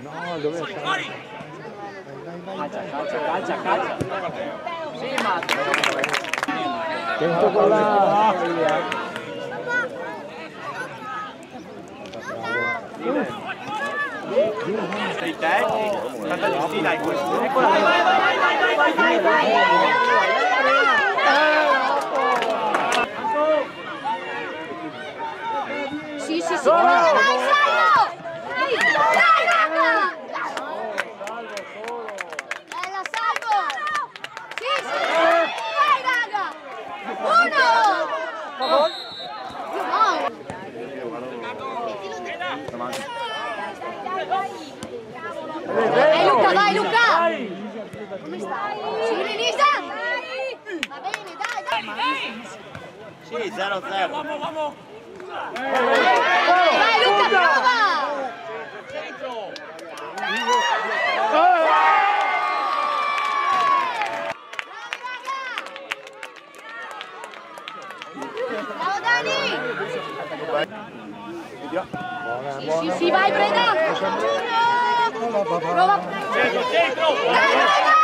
No, dove sei? Calcia. Sì, ma... Attento con la... Sei te? Tanta giustizia hai questo. Vai! Sì. Vai, Salvo! Dai, raga! Bella, Salvo! Sì! Vai, raga! Uno! No! Vai, Luca! Come stai? Sì, Elisa! Va bene, dai! Sì, 0-0. Vai, Luca, prova! Ciao, Dani! Sì, vai, Breda! Prova! Dentro! Dai, Breda!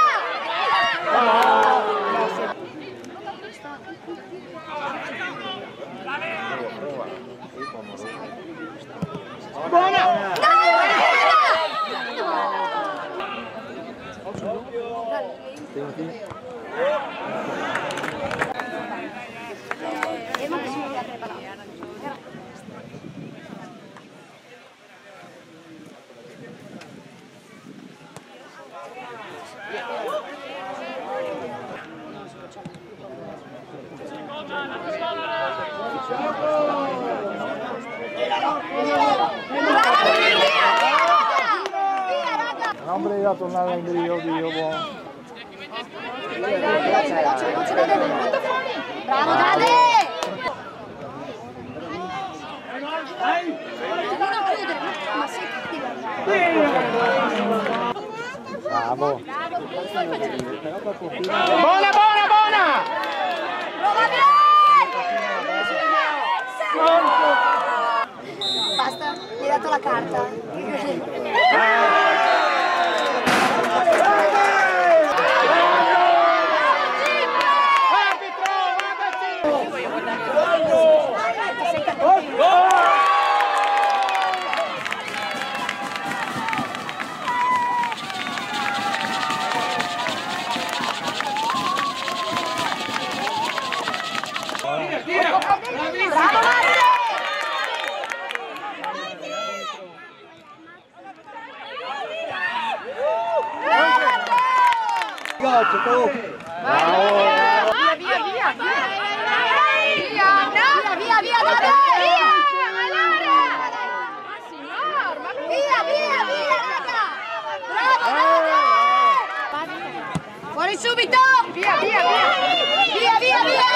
Buona! Dai, Non brilla tornare in Dio, buono. Bravo, Dade! Bravo. Buona! Prova basta, mi hai dato la carta. Bravo, Mario! Fuori subito! Via! È finita!